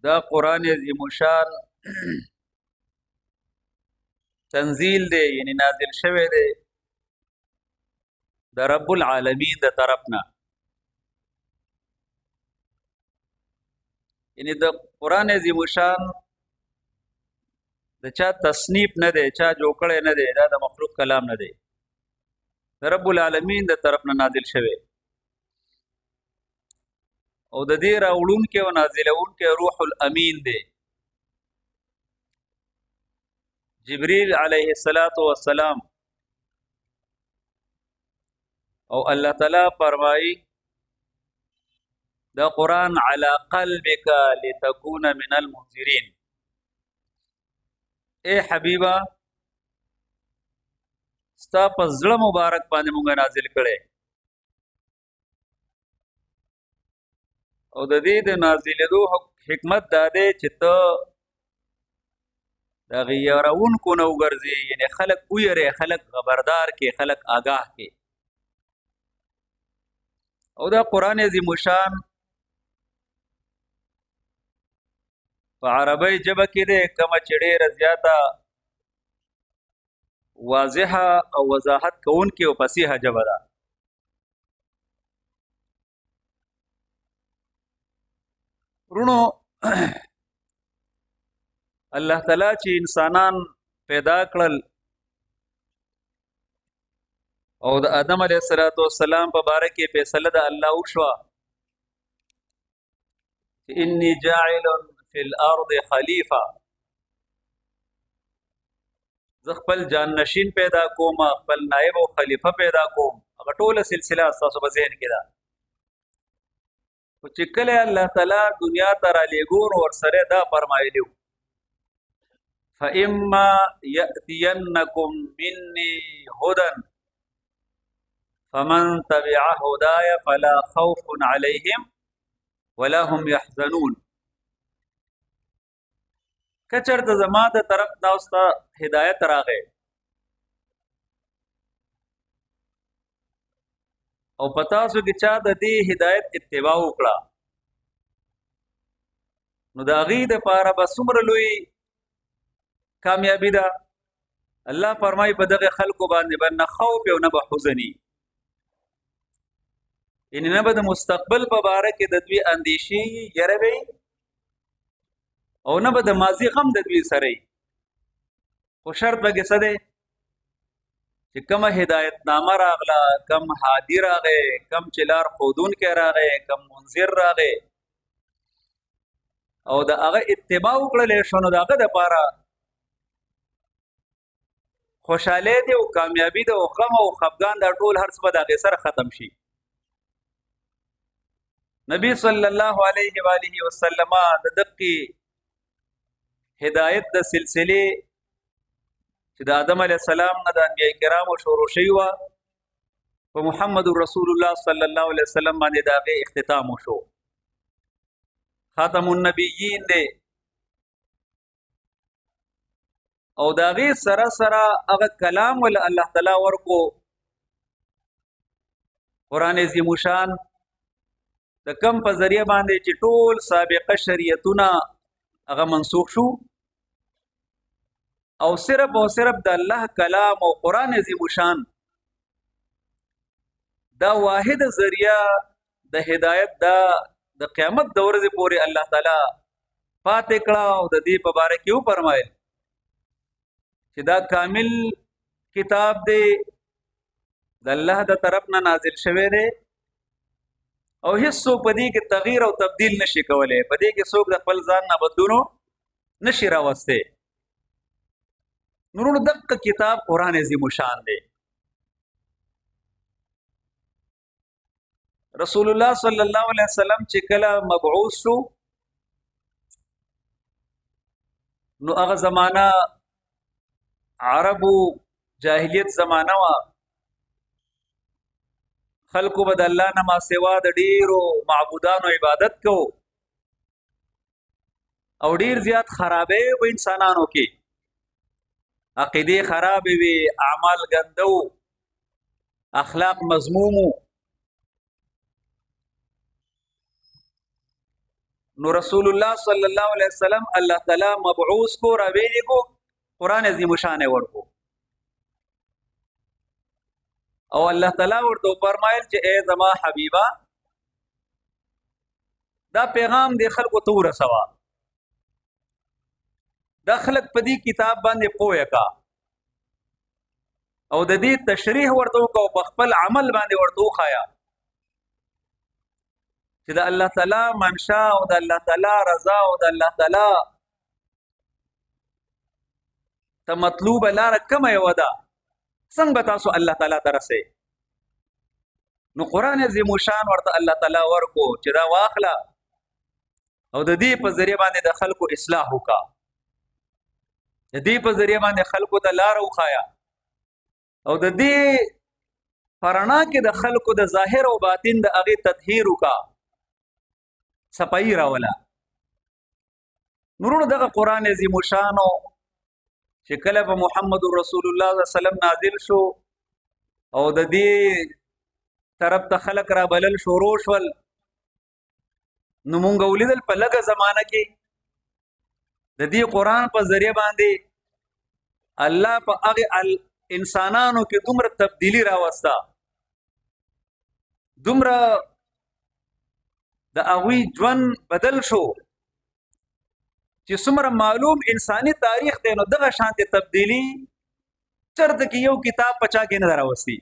دا قرآن عظیم شان تنزیل دی، یعنی نازل شوی دی د رب العالمین د طرفنا. یعنی د قرآن عظیم شان د چا تصنیف نه دی، چا جوړ کړی نه دی، دا د مخلوق کلام نه دی، د رب العالمین د طرفنا نازل شوی. او د دې راوړونکي او نازلونکي روح الامین دی، جبريل علیه السلام. او الله تعالی فرمایي دا قرآن علی قلبک لتكون من المنذرین. اے حبیبا ستا په زړه مبارک باندې مونږ نازل کړي. او د دې د نازلېدو حکمت دا دی چې ته د غیرونکو نه وګرځې، یعنی خلق ویری، خلق خبردار کې، خلق آگاه کې. او دا قرآن عظیم شان په عربی ژبه کې دی، کومه چې ډېره زیاته واضحه او وضاحت کوونکې او فصیحه ژبه ده. ورونو الله تعالی چې انسانان پیدا کړل او د آدم علیه السلام په باره کې فیصله د الله وشوه چې انی جاعل فی الارض خلیفه، زه خپل جان نشین پیدا کوم، خپل نائب او خلیفه پیدا کوم. هغه ټوله سلسله ستاسو په ذهن کې ده. خو چې کله الله تعالی دنیا ته رالیږو نو ورسره دا فرمایلی و فإما يأتينكم مني هدى فمن تبع هداي فلا خوف عليهم ولا هم يحزنون. کچرته زما د طرف دا اوستا هدایت راغی او پتا سو کې چا د دې هدایت اتباع وکړه نو دا غي د پاره به څومره لوی کامیابی ده. الله فرمایي په دغه خلکو باندې به نه خوف او نه به حزني، یعنی نه به د مستقبل په باره کې د دوی اندیشي یره وي او نه به د ماضي غم د دوی سره. خو شرط به څه دی چې کومه هدایت نامه راغله، کم هادي راغی، کم چې لار ښودونکی راغی، کم منذر راغی او د هغه اتباع وکړلی شو نو د هغه دپاره خوشحالی دی او کامیابي ده او غم او خفګان دا ټول هر څه به د هغې سره ختم شي. نبی صلی الله علیه و آله وسلم د دقې هدایت د سلسلې چې د آدم علیه السلام نه د انبیاء کرامو شروع شوې وه په محمد رسول الله صلی الله علیه وسلم باندې د هغې اختتام وشو. خاتم النبیین دی او د هغې سره سره هغه کلام ول الله تعالی ورکو قرآن عظیم شان د کم په ذریعه باندې چې ټول سابقه شریعتونه هغه منسوخ شو او صرف او صرف د الله کلام او قرآن عظیم شان دا واحد ذریعہ د هدایت دا د قیامت د ورځې پورې الله تعالی پاتې کړه. او د دې په باره کې وفرمایل چې دا کامل کتاب دی، د الله د طرف نه نازل شوی دی او هیڅ څوک په دې کې تغییر او تبدیل نشي کولی، په دې کې څوک د خپل ځان نه بدلونو نشي راوستی. نورونو دغه کتاب قرآن عظیم شان دی. رسول الله صلی الله علیه وسلم چې کله مبعوث شو نو هغه زمانہ عربو جاهلیت زمانہ وا، خلقو به د الله نه ما سوا د ډیرو معبودانو عبادت کو او ډیر زیات خرابې و انسانانو کې، عقیدې خرابې وي، اعمال ګنده و، اخلاق مذموم و. نو رسول الله صلی الله علیه وسلم الله تعالی مبعوث کو راویلی کو قران عظیم شان ورکو او الله تعالی ورته فرمایل چې اے زما حبیبا دا پیغام دی خلکو ته ورسوا دا خلک په دې کتاب باندې پوهه کا او د دې تشریح ورته کو په خپل عمل باندې ورته خایا چې د الله تعالی منشا او د الله تعالی رضا او د الله تعالی ته مطلوب لار کوم یو ده څنګه تاسو الله تعالی ترسه نو قران عظیم شان ورته الله تعالی ورکو چې دا واخلا او د دې په ذریعہ باندې د خلکو اصلاح وکا د دې په ذریعہ باندې خلکو ته لار وخایا او د دې پرانا کې د خلکو د ظاهر او باطن د هغه تطهیر وکا صفائی راولا نورونو دغه قران عظیم شان چې کله په محمد رسول الله صلی الله علیه وسلم نازل شو او د دې طرف ته خلق را بلل شروع شول نو مونږ ولیدل په لږه زمانہ کې د دې قران په ذریعہ باندې الله په هغه انسانانو کې دومره تبدیلی راوستا دومره د هغوی ژوند بدل شو چې څومره معلوم انساني تاریخ دی نو دغه شانته تبدیلی چرته کې یو کتاب پچا کې نه راوستي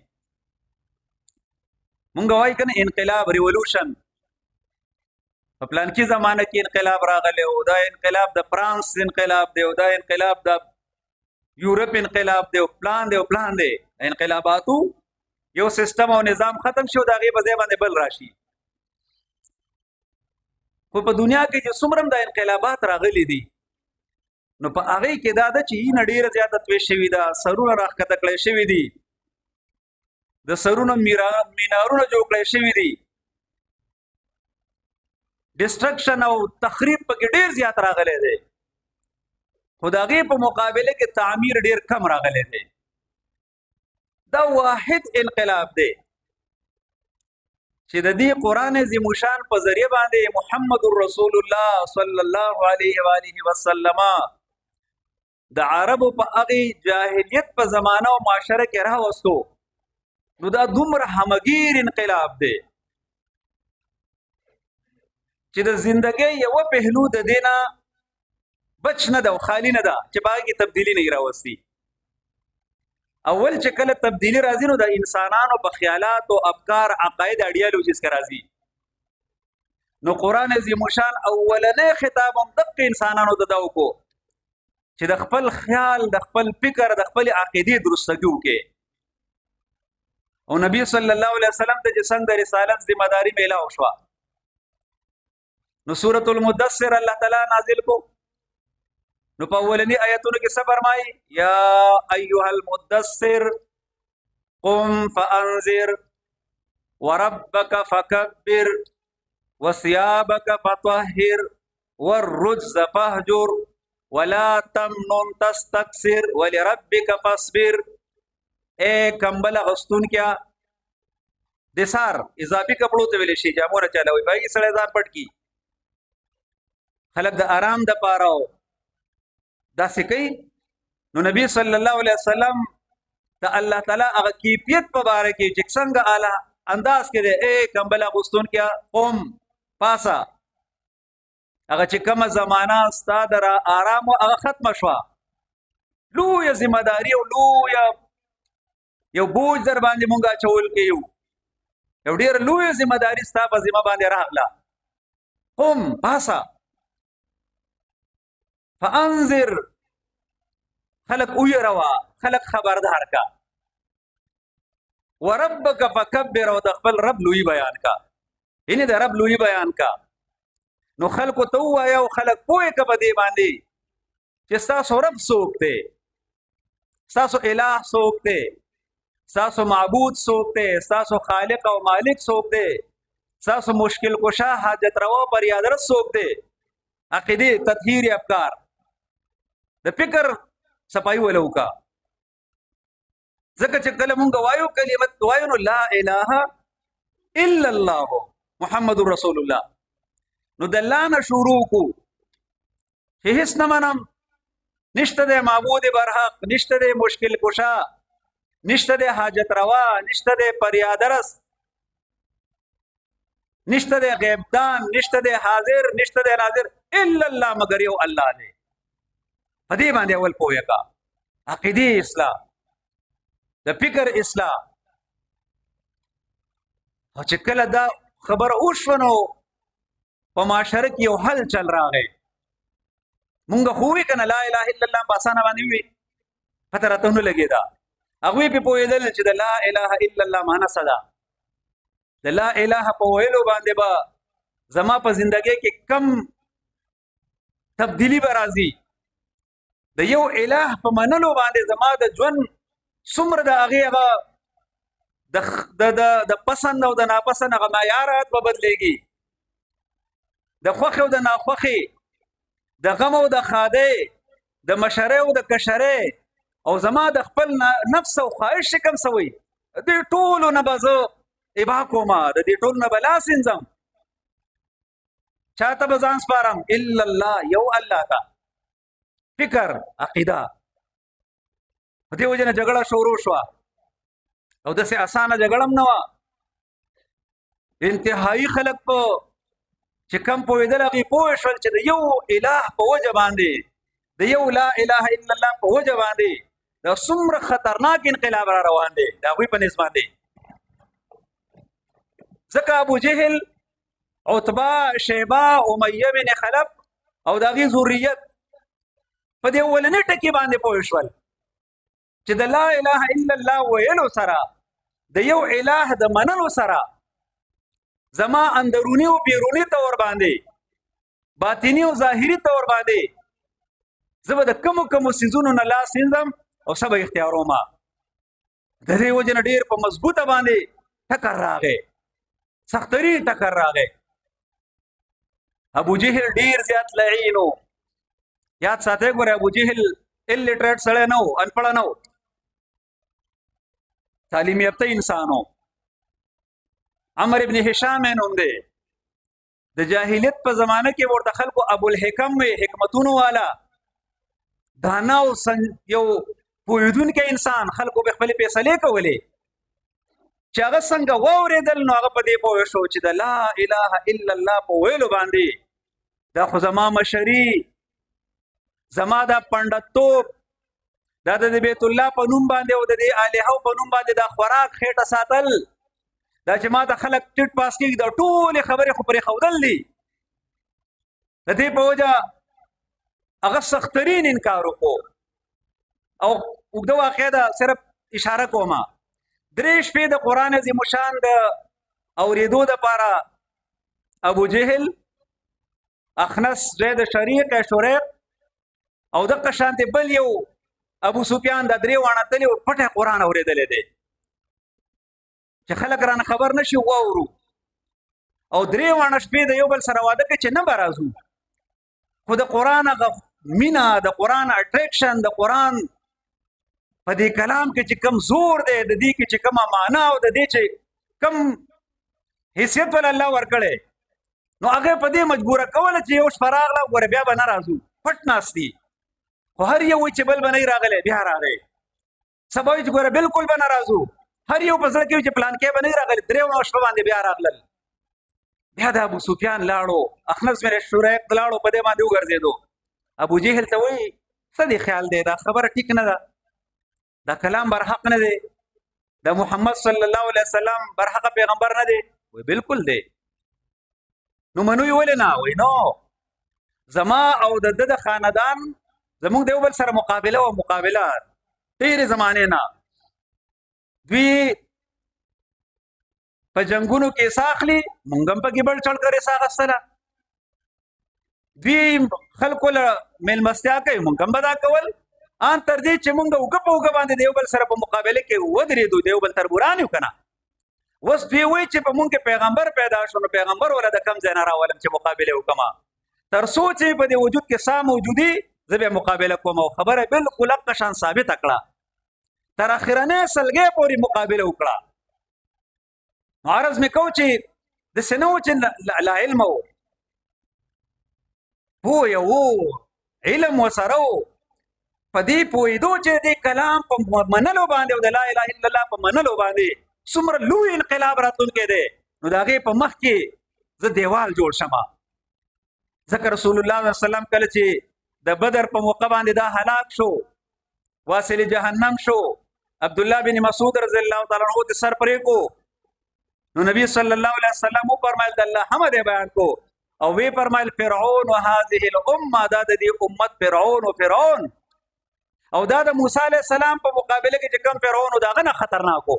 مونږ وایو کنه انقلاب ریولوشن په پلان کې زمانه کې انقلاب راغلی او دا انقلاب د فرانس انقلاب دی او دا انقلاب د یورپ انقلاب دی او پلان دی انقلاباتو یو سیستم او نظام ختم شو دا غي په ځای باندې بل راشي خو په دنیا کې چې څومره د انقلابات راغلي دي نو په هغه کې دا د چې نډیر زیاته توي شوی دا سرونه راخته کړی شوی دي د سرونه مینارونه جوړ کړی شوی دي ډیسټرکشن او تخریب په ډیر زیات راغلی دی خدایي په مقابله کې تعمیر ډیر کم راغلی دی دا واحد انقلاب دی چې د دې قران عظیم شان په ذریعہ باندې محمد رسول الله صلی الله علیه و آله وسلم د عربو په هغه جاهلیت په زمانہ او معاشره کې راوستو نو دا دومره همگیر انقلاب دی چې د ژوندۍ یو پهلو د دینا بچ نه دا خالی نه دا چې باقي تبدیلی نه راوستي اول چې کله تبدیلی راځي نو د انسانانو په خیالات او افکار عقاید ایډیالوژیز کې راځي نو قران عظیم شان اولنې خطاب هم د انسانانو ته داو کو چې د خپل خیال د خپل فکر د خپل عقیده درستګي وکي او نبی صلی الله علیه وسلم ته چې څنګه د رسالت ذمہ داری میلاو شو نو سورۃ المدثر الله تعالی نازل کو نو په اولنی آیاتونو کې څه فرمایي یا ایها المدثر قم فانذر وربك فكبر وثيابك فطهر والرجز فاهجر ولا تمنن تستكثر ولربك فاصبر اے کمبل غستون کیا دسار اضافي کپڑوں ته ویل شي جامونه چلوي بای سړی ځان پټ کی خلک د آرام د پاره دا سکی نو نبی صلی الله علیه وسلم ته الله تعالی هغه کیفیت په باره کې چې څنګه اعلی انداز کې دی اے کمبل غستون کیا قوم پاسا هغه چې کومه زمانہ ستاد را آرام او هغه ختم شو لوی ذمہ داری او لوی یو بوج در باندې مونږه چول کېو یو ډیر لوی ذمہ داری ستا په ذمہ باندې راغله قوم پاسا فانذر خلق اویروا خلق خبردار کا وربک فکبر او د خپل رب لوی بیان کا یعنی د رب لوی بیان کا نو خلق تو وایا او خلق پوهه ک په دې باندې چې تاسو رب څوک دی تاسو الہ څوک دی تاسو معبود څوک دی تاسو خالق او مالک څوک دی تاسو مشکل کشا حاجت روا پر یاد رس څوک دی عقیده تطهیر افکار د فکر صفای ولوکا ځکه چې کله مونږ وایو کلمت وایو نو لا اله الا الله محمد رسول الله نو د الله نه شروع کو چې هیڅ نه منم، نشته د معبود برحق، نشته د مشکل کشا، نشته د حاجت روا، نشته د فریاد رس، نشته د غیب دان، نشته د حاضر، نشته د ناظر الا الله، مگر یو الله دی. په دې باندې اول پوهه کا عقیدی اصلاح، د فکر اصلاح. او چې کله دا خبر اوشونو په معاشره کې یو حل چل راغی، مونږ خو وی کنه لا اله الا الله په اسانه باندې وی پته راته نه لګیدا. هغه په پوهیدل چې د لا اله الا الله معنی څه ده، د لا اله په ویلو باندې با زما په زندګۍ کې کم تبدیلی به راځي، د یو اله په منلو باندې زما د ژوند څومره د هغه د پسند او د ناپسند هغه معیارات به بدلېږي، د خوښې او د ناخوښې، د غم او د ښادۍ، د مشرۍ او د کشرۍ، او زما د خپل نفس او خواهش چې کوم څه وي دې ټولو نه به زه ابا کومه، د دې ټولو نه به لاس انځم، چاته به ځان سپارم الا الله، یو الله ته. فکر عقیده. په دې وجه نه جګړه شروع شوه، او داسې اسانه جګړه هم نه وه. انتهایی خلک په چې کم پوهېدل هغې پوه شول چې د یو اله په وجه باندې، د یو لا اله الا الله په وجه باندې د څومره خطرناک انقلاب را روان دی د هغوی په نسبت باندې. ځکه ابو جهل، عتبه، شیبه، امیه بن خلف او د هغې ذریت په دې اولني ټکي باندې پوه شول چې د لا اله الا الله ویلو سره، د یو اله د منلو سره زما اندرونی او بیرونی طور باندې، باطنی او ظاهری طور باندې زه به د کمو کمو څیزونو نه لاس وینځم او څه به اختیارومه. د دې وجې نه ډېر په مضبوطه باندې ټکر راغی، سختري ټکر راغی. ابو جهل ډېر زیات لعین و. یاد ساتئ، ګوره ابو جهل الټریټ سړی نه و، انپړه نه و، تعلیم یافته انسان و. عمر ابن هشام یې نوم دی. د جاهلیت په زمانه کې ورته خلکو ابوالحکم وی، حکمتونو والا، دانا او یو پوهېدونکی انسان. خلکو به خپلې فیصلې کولې، چې هغه څنګه واورېدل نو هغه په دې پوه شو چې د لا اله الا الله په ویلو باندې دا خو زما مشري، زما دا پنډتوب، دا د بیت الله په نوم باندې او د دې الهو په نوم باندې دا خوراک خېټه ساتل، دا چې ما ته خلک ټیټ پاس کېږي، دا ټولې خبرې خو پرې ښودل دي. د دې په وجه هغه سخترین انکار وکړو. او اوږده واقعه ده، صرف اشاره کومه. 3 شپې د قرآن عظیم شان د اورېدو دپاره ابو جهل، اخنس زوی د شریق شریق او دغه شانتې بل یو ابو سفیان، دا 3 واړه تللي او پټه قرآن اورېدلی دی چې خلک رانه خبر نشي واورو. او 3 واړه شپې د یو بل سره واده کوي چې نه به راځو، خو د قرآن هغه مینه، د قرآن اټریکشن، د قرآن په دې کلام کې چې کم زور دی، د دې کې چې کومه معنا او د دې چې کم حیثیت ول الله ورکړی، نو هغه په دې مجبوره کوله چې یو شپه راغله ګوره بیا به نه راځو، پټ ناست دي. خو هر یو چې بل به نه راغلی بیا راغی، سبا وایي چې ګوره بلکل به نه راځو، هر یو په زړه کې وي چې پلان کې به نه راغلی، 3 شپه باندې بیا راغلل. بیا د ابو سفیان لاړو، اخنس بن شریق لاړو، په دې باندې وګرځېدو. ابو جهل ته وایي څه دې خیال دی، دا خبره ټیک نه ده، دا کلام برحق نه دی، د محمد صلی الله علیه وسلم برحق پیغمبر نه دی؟ وی بالکل دی. نو منو یې ولې نه؟ وی نو زما او د ده د خاندان زمونږ د یو بل سره مقابله او مقابله ډېرې زمانې نه، دوی په جنګونو کې حصه اخلي، مونږ هم پکې بل چړ کر حصه اخیستله، دوی خلکو له میلمستیا کوي، مونږ هم به دا کول، ان تر دې چې مونږ اوږه په اوږه باندې د یو بل سره په مقابله کې ودرېدو، د یو بل تربوران یو که نه. اوس دوی وایي چې په مونږ کې پیغمبر پیدا شو، نو پیغمبر وله د کم ځای نه راولم چې مقابله وکړم، تر څو چې په دې وجود کې سا موجودي زه بیا مقابله کوم. او خبره بالکل هغه شان ثابته کړه، تر اخرنۍ سلګۍ پورې مقابله وکړه. عرض مې کو چې داسې نه و چې لا علم و، پوی وو علم وسره وو په دې پوهېدو چې د کلام په منلو باندې او د لا اله الا الله په منلو باندې څومره لوی انقلاب راتلونکی دی، نو د هغې په مخ کې زه دیوال جوړ شمه. ځکه رسول الله صلی الله علیه وسلم کله چې د بدر په موقع باندې دا هلاک شو، واصل جهنم شو، عبد الله بن مسعود رضی الله تعالی عنہ ته سر پرې کو، نو نبی صلی الله علیه وسلم فرمایل د الله حمد بیان کو او وی فرمایل فرعون و هذه الامه، دا د دې امت فرعون او فرعون او دا د موسی علیه السلام په مقابله کې چې کوم فرعون داغه نه خطرناکو،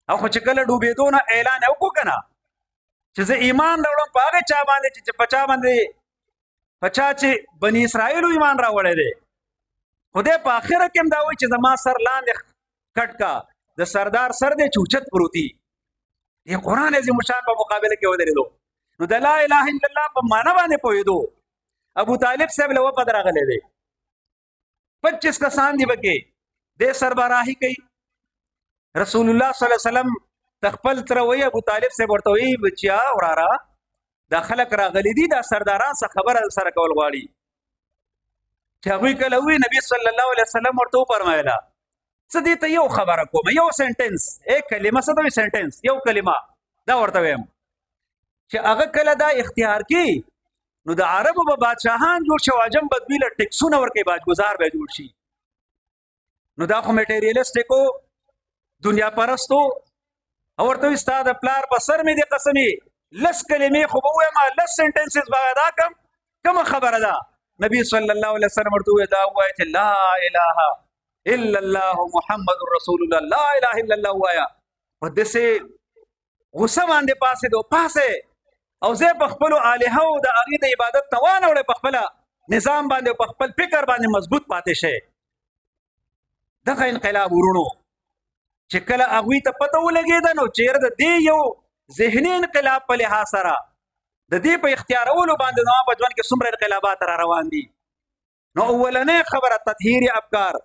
او خو چې کله ډوبېدو نه اعلان وکړو کنه چې زه ایمان راوړم په هغه چا باندې چې پچا باندې پچا چې بنی اسرائیل ایمان راوړی دی، خدای په آخره کې هم دا وایي چې زما سر لاندې کټ کا، د سردار سر دی چوچت پروتي، د قرآن عظیم شان په مقابله کې ودرېدو. نو د لا اله الا الله په معنا باندې پوهېدو. ابو طالب صاحب له وپد راغلی دی، 25 کسان دي پکې، د سربراهي کوي. رسول الله صلی الله علیه وسلم تخپل تر وی ابو طالب صاحب ورته وی بچیا وراره دا خلک راغلي دي، دا سرداران څه خبره سره کول غواړي. چې هغوی کله وی نبی صلی الله علیه وسلم ورته وفرمایله څه دې ته یو خبره کوم، یو سنټنس، یک کلمه، څه ته وایي سنټنس، یو کلمه دا ورته وایم چې هغه کله دا اختیار کی نو د عربو به بادشاهان جوړ شي او عجم بدوی له ټیکسونه ورکوي، باجګزار به جوړ شي. نو دا خو میټیریلسټیکو دنیا پرستو او ورته وایي ستا د پلار په سر مې دې قسمې 10 کلمې خو به ووایم، 10 سنټنسز به دا کومه خبره ده. نبی صلی الله علیه وسلم ورته وویل دا ووایه چې لا اله الا الله محمد رسول الله، لا اله الا الله وایا. په دسې غصه باندې پاسې او زه په خپلو الهو د هغې د عبادت نه وانه وړی، په خپله نظام باندې په خپل فکر باندې مضبوط پاتې شي. دغه انقلاب ورونو چې کله هغوی ته پته ولګېده نو چېرې د دې یو ذهني انقلاب په لحاظ سره د دې په اختیارولو باندې زما په ژوند کې څومره انقلابات را روان دي. نو اولنۍ خبره تطهیر افکار،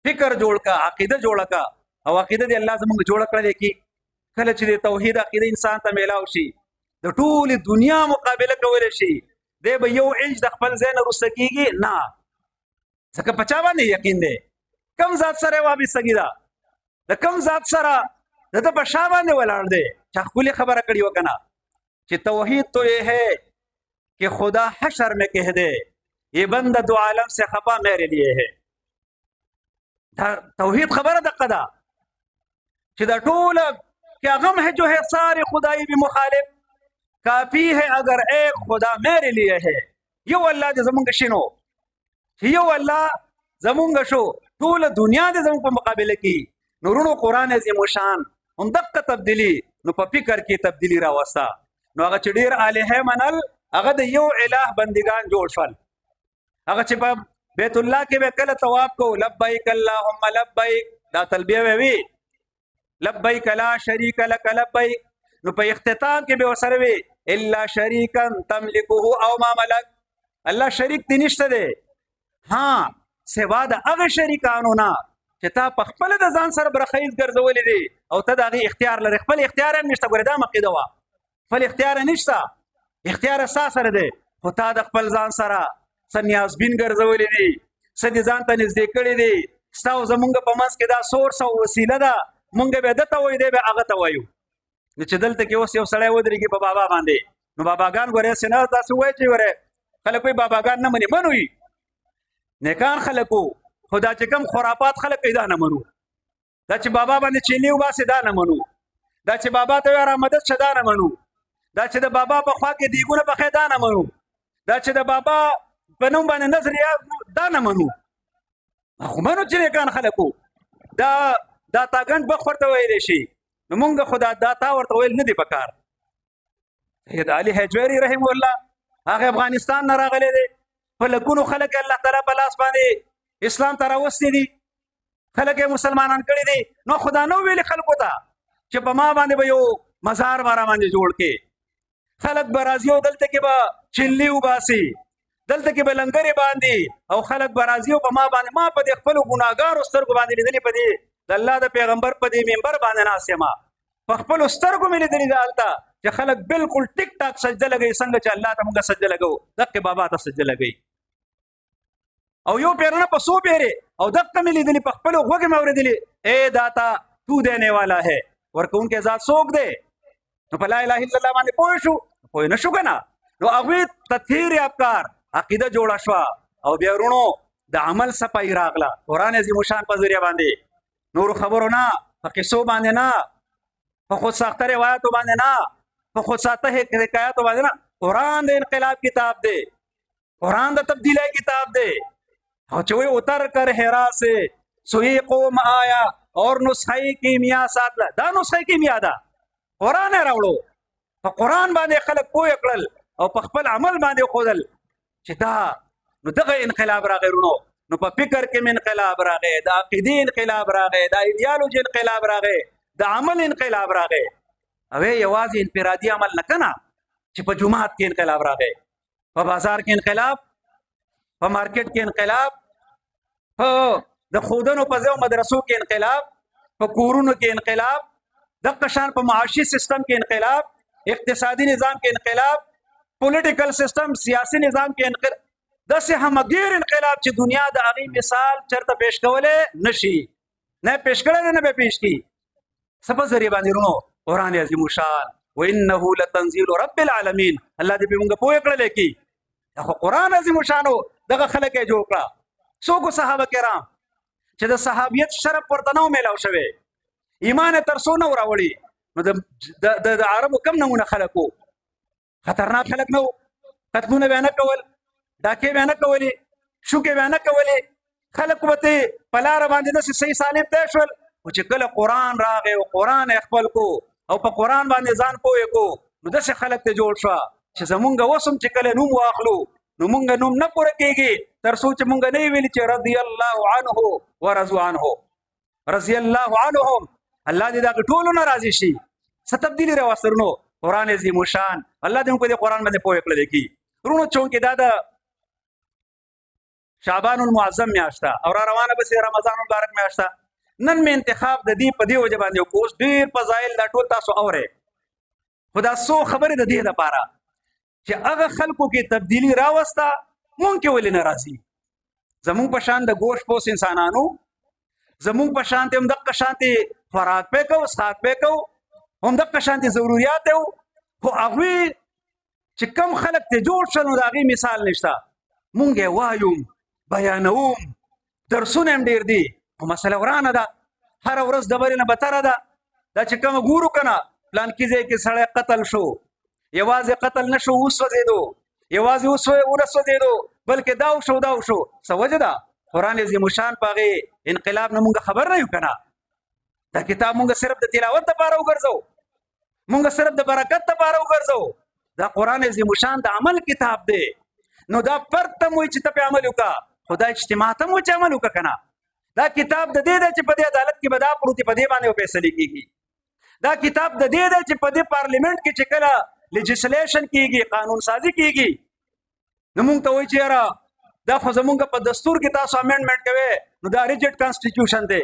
فکر جوړ کا، عقیده جوړ کا، او عقیده دی الله زموږ جوړ کړل کی. کله چې د توحید عقیده انسان ته میلاو شي د ټول دنیا مقابله کولای شي، دی به یو انچ د خپل ځای نه رسته کیږي نه، ځکه په چا باندې یقین دی، کم ذات سره وابستګي ده، د کم ذات سره د په شا باندې ولاړ دی. چا ښکلې خبره کړې وکنه چې توحید تو یہ ہے کہ خدا حشر میں کہہ دے یہ بندہ دو عالم سے خفا میرے لیے ہے. توحید خبره دقه ده چې دا ټوله کیا غم ہے جو ہے سارے خدائی بھی مخالف، کافی ہے اگر ایک خدا میرے لیے ہے. یو الله دې زمونږ شنو، یو الله زمونږ شو، ټوله دنیا دې زمونږ په مقابله کې. نورونو قرآن عظیم شان هم دقه تبدیلی نو په فکر کې تبدیلی راوسته. نو هغه چې ډېر الهه منل هغه د یو الہ بندگان جوړ شول. هغه چې په بیت الله کې به کله طواف کو لبیک اللهم لبیک، دا تلبیه وی لبیک لا شریک لک لبیک. نو په اختتام کې به وسره وی الا شریکا تملکه او ما ملک، الله شریک دی نشته دی، ها سوا د هغه شریکانو نه چې تا په خپل د ځان سره برخیز ګرځولې دي او ته د هغې اختیار لري. خپل اختیار هم نشته، ګوره دا عقیده وه، خپل اختیار نشته، اختیار ستا سره دی، خو تا د خپل ځان سره څه نیازبین ګرځولې دي، څه دې ځان ته نږدې کړي دي. ستا او زمونږ په منځ کې دا سورس او وسیله ده، مونږ به ده ته وایو، دی به هغه ته وایو. نو چې دلته کې اوس یو سړی ودرېږي په بابا باندې، نو باباګان ګورې سې نه داسې وایي چې ګورې خلک وایي باباګان نه مني، منو وي نیکان خلک وو، خو دا چې کوم خرافات خلک کوي دا نه منو. دا چې بابا باندې چینی وباسي دا نه منو، دا چې بابا ته وایي رامدد شه دا نه منو، دا چې د بابا په خوا کې دیګونه پخې دا نه منو، دا چې د بابا په نوم باندې نظر دا نه منو. خو منو چې نیکان خلک وو. دا تاګنډ بخ ورته ویلی شي، نو مونږ خو دا تا ورته ویل نه دي پکار. سید علي حجویري رحم الله هغه افغانستان نه راغلی دی، په لکونو خلک الله تعالی په لاس باندې اسلام ته راوستي دي، خلک یې مسلمانان کړي دي. نو خدا نو ویلي خلکو ته چې په ما باندې به یو مزار به را باندې جوړ کې، خلک به راځي او دلته کې به چلي وباسي، دلته کې به لنګرې باندې او خلک به راځي او په ما باندې ما په دې خپلو ګناهګارو سترګو باندې لیدلي، په دې د الله د پیغمبر په دې منبر باندې ناست یم، خپل سترګو مې لیدلي دا هلته چې خلک بالکل ټیک ټاک سجده لګوي څنګه چې الله ته موږ سجده لګو دقې بابا ته سجده لګوي او یو پیرنه په سو پیرې او دقه مې لیدلي په خپلو غوږې مې اورېدلي اے داتا تو دینے والا ہے ورکوونکی ذات څوک دی نو په لا اله الا الله باندې پوه شو پوه نه شو که نه نو هغوی تطهیر افکار عقیده جوړه شوه او بیا وروڼو د عمل صفایي راغله قرآن عظیم شان په ذریعه باندې نورو خبرو نه په قصو باندې نه په خود ساخته روایتو باندې نه په خود ساخته حکایاتو باندې نه قرآن د انقلاب کتاب دی قرآن د تبدیلی کتاب دی او چې وی اتر کر حرا سے سوی قوم آیا اور نسخه کیمیا ساتله دا نسخه کیمیا ده قرآن یې راوړو په قرآن باندې خلک پوه کړل او په خپل عمل باندې ښودل چې دا نو دغه انقلاب راغی وروڼو نو په فکر کې م انقلاب راغی د عقیدې انقلاب راغی د ایډیالوژي انقلاب راغی د عمل انقلاب راغی او یوازې انفرادي عمل نه کنه چې په جماعت کې انقلاب راغی په بازار کې انقلاب په مارکیټ کې انقلاب په د خودنو په ځای مدرسو کې انقلاب په کورونو کې انقلاب د قشان په معاشي سیستم کې انقلاب اقتصادي نظام کې انقلاب پولیټیکل سیستم سیاسي نظام کې انقلاب داسې همګیر انقلاب چې دنیا د هغې مثال چرته پیش کولی نشي نه پیش کړی نه به پیش کی څه په ذریعه باندې وروڼو قرآن عظیم شان وانه لتنزیل رب العالمین الله دې به موږ پوه کړلی کی دا خو قرآن عظیم شانو دغه خلک یې جوړ کړه څوک صحابه کرام چې د صحابیت شرف ورته نه و میلاو شوی ایمان یې تر څو نه و راوړي نو د عربو کم نمونه خلک وو خطرناک خلک نه وو قتلونه به نه کول ډاکې به نه کولې شوکې به نه کولې خلک به ته په لاره باندې داسې صحیح سالم طی شول خو چې کله قرآن راغی او قرآن یې خپل کو او په قرآن باندې ځان پوه کو نو داسې خلک ته جوړ شوه چې زمونږ اوس هم چې کله نوم واخلو نو مونږ نوم نه پوره کېږي تر څو چې مونږ نه ویلي چې رضی الله عنه ورضوا عنه رضی الله عنهم الله دې دا ټولو نه راضي شي څه تبدیلي راوسته وروڼو قرآن عظیم شان الله دې موږ په دې قرآن باندې پوه کړلی کی وروڼو چونکې دا د شعبان المعظم میاشت ده او را روانه بسې رمضان المبارک میاشت ده نن مې انتخاب د دې په دې وجه باندې وکړو اوس ډېر فضایل دا ټول تاسو اورئ خو دا څو خبرې د دې دپاره چې هغه خلکو کې تبدیلي راوسته مونږ کې ولې نه راځي زمونږ په شان د گوشت پوس انسانانو زمونږ په شانتې هم دقه شانتې خوراک پې کوو څښاک پې کوو هم دقه شانتې ضروریات یې وو خو هغوی چې کم خلک ترې جوړ شول نو د هغې مثال نشته مونږ یې وایو بیانوم درسونه هم ډېر دي خو مسله ورانه ده هره ورځ د بلې نه بتره ده دا چې کومه ګورو که نه پلانکي ځای کې سړی قتل شو یوازې قتل نه شو وسوځېدو یوازې ونه سوځېدو بلکې دا وشو دا وشو څه وجه ده قرآن عظیم شان په هغې انقلاب نه مونږ خبر نه یو که نه دا کتاب مونږ صرف د تلاوت دپاره وګرځو مونږ صرف د برکت دپاره وګرځو دا قرآن عظیم شان د عمل کتاب دی نو دا فرد ته مو چې ته پې عمل وکړه خو دا اجتماع ته مو چې عمل وکړه که نه دا کتاب د دې دی چې په دې عدالت کې به دا پروت په دې باندې فیصلې کېږي دا کتاب د دې دی چې په دې پارلیمنټ کې چې کله لیجسلیشن کېږي قانون سازي کېږي نو مونږ ته وایي چې یاره دا خو زمونږ په دستور کې تاسو امینډمنټ کوئ نو دا ریجډ کانسټیټیوشن دی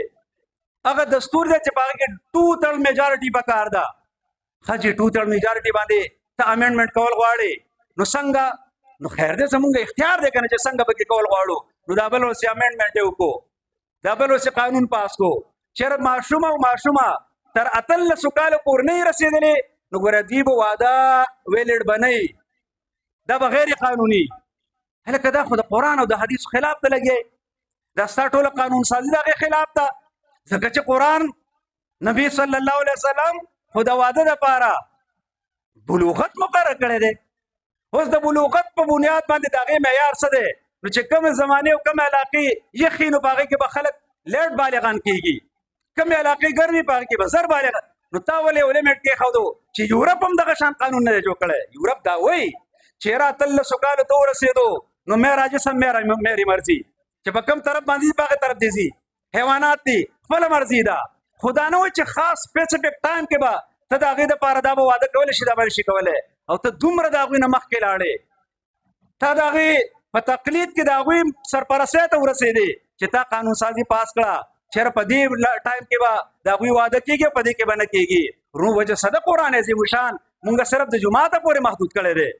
هغه دستور دی چې په هغه کې 2/3 میجارټي پکار ده ښه چې 2/3 میجارټي باندې ته امینډمنټ کول غواړې نو څنګه نو خیر دی زمونږ اختیار دی که نه چې څنګه پکې کول غواړو نو دا بل اوسې امینډمنټ یې وکړو دا بل اوسې قانون پاس کو چېرې ماشومه او ماشومه تر 18 کالو پورې نه رسېدلې نو ګوره دوی به واده ویلډ به نه دا به غیر قانوني هلکه دا خو د قرآن او د حدیثو خلاف ته لګی دا ستا ټوله قانون سازي د هغې خلاف ده ځکه چې قرآن نبی صلی الله علیه وسلم خو د واده دپاره بلوغت مقرر کړی دی اوس د بلوغت په بنیاد باندې د هغې معیار څه دی نو چې کومې زمانې او کومې علاقې یخي نو په هغې کې به خلک لیټ بالغان کېږي کومې علاقې ګرمي په هغې کې به زر بالغ نو تا ولې لیمټ کېښودو چې یورپ هم دغه شان قانون نه دی جوړ کړی یورپ دا وایي چې را 1300 کالو ته ورسېدو نو میرا جسم میری مرضي چې په کوم طرف باندې په هغه طرف دی ځي حیوانات دي خپله مرضي ده خو دا نه وایي چې خاص سپیسیفیک ټایم کې به ته د هغې دپاره دا به واده کولی شي دا به نه شي کولی او ته دومره د هغوی نه مخکې لاړې تا د هغې په تقلید کې د هغوی سرپرستۍ ته ورسېدې چې تا قانون سازي پاس کړه چېرې په دې ټایم کې به د هغوی واده کېږي او په دې کې به نه کېږي رو وجه صد قران عظیم شان مونږ صرف د جمعه ته پورې محدود کړی دی.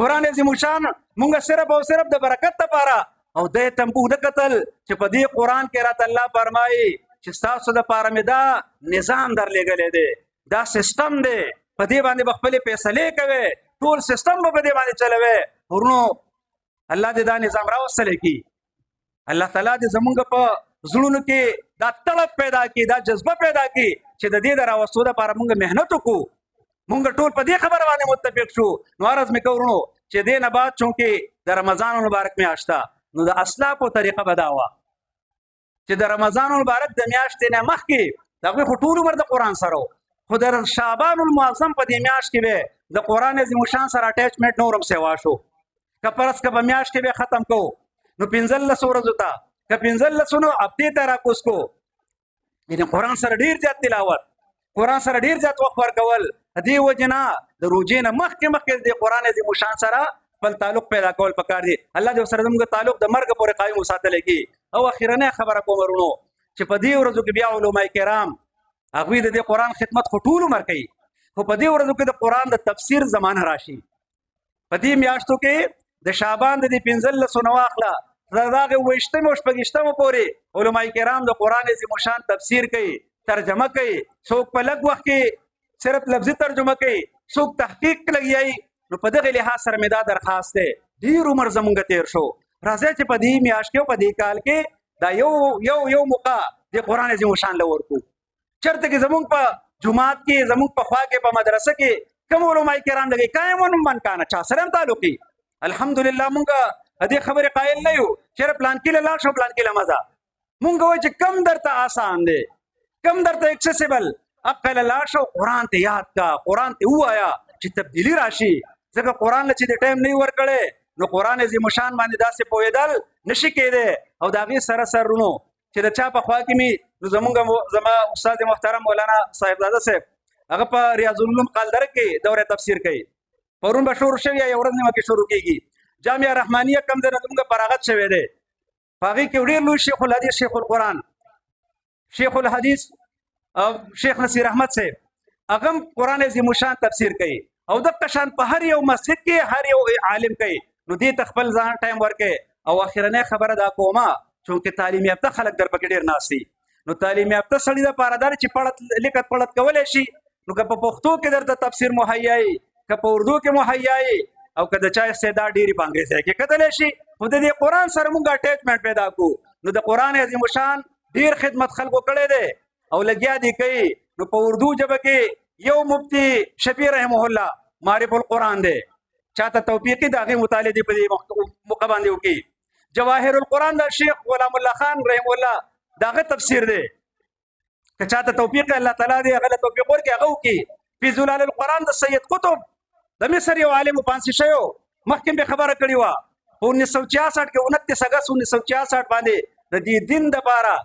قران عظیم شان مونږ صرف او صرف د برکت لپاره او د تنبوه د قتل چې په دې قران کې راته الله فرمایي چې تاسو د لپاره مې دا نظام درلېږلی دی، دا سیستم دی، په دې باندې خپل فیصله کوي، ټول سیستم په دې باندې چلوي. ورونو الله دې دا نظام راوستل کی. الله تعالی دې زمونږ په زړونو کې دا طلب پیدا کی، دا جذبه پیدا کی چې د دې راوستو لپاره مونږ مهنت وکړو. مونږ ټول په دې خبره باندې متفق شو. نو عرض مې کوو چې دې نه بعد چونکې د رمضان مبارک میاشت نو د اسلافو طریقه بداوه چې د رمضان مبارک د میاشتې نه مخکې دغه خو ټول عمر د قران سره خو د شعبان المعظم په دې میاشت کې به د قران عظیم شان سره اٹیچمنٹ نورم سیوا شو. کپرس کبه میاشت کې به ختم کو نو 15 ورځې ته ک 15 نو اپډیټ را کوس کو یعنی قران سره ډیر زیات تلاوت، قران سره ډیر زیات وخت ورکول. دې وجنا د روزې نه مخکې د قران عظیم شان سره خپل تعلق پیدا کول پکار دي. الله دې سره زموږ تعلق د مرګ پورې قائم وساتل کی. او اخیرنه خبره کوم ورونو چې په دې ورځو کې بیا علماء کرام هغه د قران خدمت خطول عمر کوي، خو په دې ورځو کې د قران د تفسیر زمانه راشي. په دې میاشتو کې د شعبان د 15 نو اخلا داغه وشتمه او شپږشتمه پورې علماء کرام د قران عظیم شان تفسیر کوي، ترجمه کوي. څوک په لږ وخت کې صرف لفظي ترجمه کوي، څوک تحقیق لګیایي. نو په دغه لحاظ سره مې دا درخواست دی، ډیر عمر زمونږ تیر شو، راځي چې په دې میاشت کې او په دې کال کې دا یو موقع د قران عظیم شان لور کو. چرته کې زمونږ په جمعات کې زمونږ په خوا کې په مدرسه کې کوم علماء کرام لګي قائمون من کانه چا سره تعلقي. الحمدلله مونږ دې خبره قائل نه یو چې پلان کې لاله شو پلان کې لمزه. مونږ وایي چې کم درته آسان دی، کم درته اکسیسیبل، اقل لا شو قران ته یاد کا، قران ته وایا چې تبدیلی راشي. ځکه قران چې د ټایم نه ورکړي نو قران عظیم شان باندې داسې پویدل نشي کېده. او داغي سره سرونو چې د چا په خوا کې می نو زما استاد محترم مولانا صاحبزاده صاحب هغه په ریاض العلوم قالدر کې دوره تفسیر کوي. پرون به شروع شوی یا ورځ نیمه کې شروع کیږي. جامعه رحمانیه کم زنه زموږ پراغت شوی دی. هغه کې ډېر لوی شیخ الحدیث، شیخ القرآن، شیخ الحدیث او شیخ نصیر احمد صاحب هغه قران عظیم شان تفسیر کوي. او د قشان په هر یو مسجد کې هر یو عالم کوي. نو دې تخپل ځان ټایم ورکې. او اخیرنه خبره دا کومه چې تعلیم یافته خلک در پکې ډیر ناسي. نو تعلیم یافته سړي د پارادار چې پړت لیکت پړت کولای شي نو که په پښتو کې درته تفسیر مهیاي، که په اردو کې مهیاي، او که د چا استعداد ډیری په انګریزي کې کتلی شي. خو د دې قران سره مونږ اٹیچمنٹ پیدا کو. نو د قران عظیم شان ډیر خدمت خلکو کړی دی او لګیا دي کوي. نو په اردو ژبه کې یو مفتی شفیع رحمه الله معرف القرآن دی، چاته توفیقی داغه مطالعه دی په دې موقع باندې وکي. جواهر القرآن د شیخ غلام الله خان رحم الله داغه تفسیر دی، که چاته توفیق الله تعالی دی هغه توفیق ورکي هغه وکي. فی ظلال القرآن د سید قطب د مصر یو عالم پانسی شیو مخکې به خبره کړې و 1966 کې 29 اگست 1966 باندې د دې دین د پاره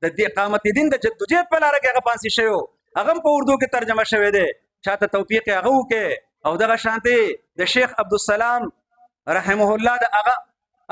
د دې اقامت دین د جدوجہد په لار کې هغه پانسی شیو هغه په اردو کې ترجمه شوی دی. چاته توفیق هغه وکي. او دغه شانتي د شیخ عبدالسلام رحمه الله د هغه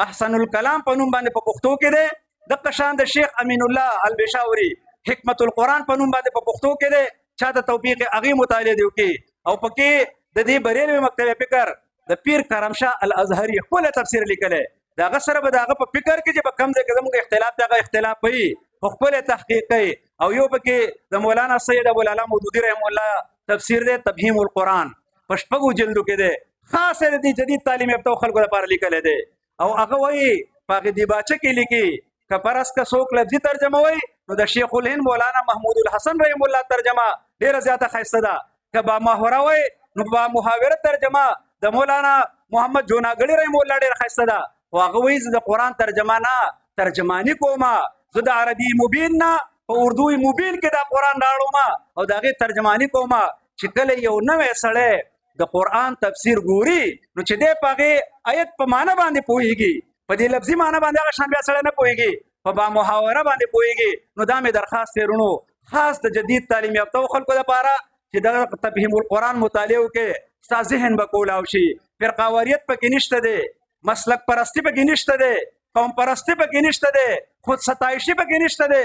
احسن الکلام په نوم باندې په پښتو کې دی. د قشان د شیخ امین الله البشاوري حکمت القرآن په نوم باندې په پښتو کې دی. چاته توفیق هغه مطالعه دی وکي. او پکې د دې بریلوي مکتب فکر د پیر کرم شاه الازهري خپل تفسیر لیکلی. داغه سره به داغه په فکر کې چې په کم ځای کې زموږ اختلاف دغه اختلاف وي خپل تحقیق کوي. او یو پکې د مولانا سید ابو العلا مودودی رحم الله تفسیر دی تفهیم القرآن په شپږو جلدو کې دی. خاص د جدید تعلیم یافته خلکو لپاره لیکل دی. او هغه وایي په دې باچه کې لیکي که پرس که څوک لفظي ترجمه وایي نو د شیخ الهند مولانا محمود الحسن رحم الله ترجمه ډیره زیاته ښایسته ده. که با محوره وایي نو با محاوره ترجمه د مولانا محمد جوناګړي رحم الله ډیره ښایسته ده. خو هغه وایي زه د قرآن ترجمه نه ترجمانی کومه، زه د عربي مبین نه په اردو مبین کې د قرآن راړم او د هغې ترجمانی کومه. چې کله یو نوی سړی د قرآن تفسیر ګوري نو چې دی په هغې آیت په معنی باندې پوهېږي، په دې لفظي معنی باندې هغه شان بیا سړی نه پوهېږي، په با محاوره باندې پوهېږي. نو دا مې درخواست دی رونو خاص د جدید تعلیم یافتو خلکو لپاره چې دغه تفهیم القرآن مطالعه وکړي. ستا ذهن به کولاو شي. فرقاواریت پکې نشته دی، مسلک پرستی پکې نشته دی، قوم پرستی پکې نشته دی، خود ستایشي پکې نشته دی.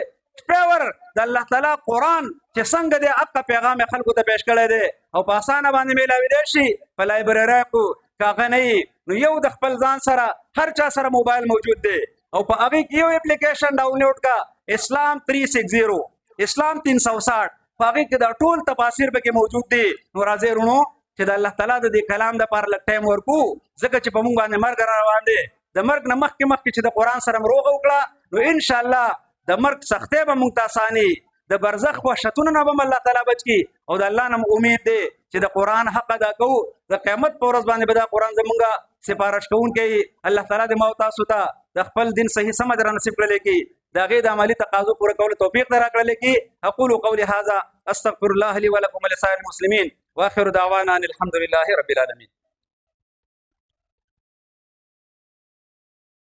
پیور د الله تعالی قرآن چې څنګه د حق پیغام خلکو ته پیش کړی دی او په اسانه باندې میلاوي دی شي په لایبرری کو کاغه نه نو یو د خپل ځان سره هر چا سره موبایل موجود دی او په هغه کې یو اپلیکیشن ډاونلوډ کا اسلام 360 اسلام 360 په هغه کې دا ټول تفاسیر به کې موجود دي نو راځي ورونو چې د الله تعالی د دې کلام د پر لک ټایم ورکو ځکه چې په مونږ باندې مرګ را روان دی د مرګ نه مخکې چې د قران سره مروغه وکړه نو ان شاء الله د مرګ سختې به مونږ ته اساني د برزخ وحشتونو نه به الله تعالی بچ کی او د الله نه امید دی چې د قران حق ادا کوو د قیامت پر ورځ باندې به دا قران زمونږه سفارش کوونکی الله تعالی د موت تاسو ته د خپل دین صحیح سمجھ را نصیب کړل کی دا غي د عملی تقاضو پوره کول توفیق درا کړل کی اقول قولي هذا استغفر الله لي ولكم ولسائر المسلمين واخر دعوانا ان الحمد لله رب العالمين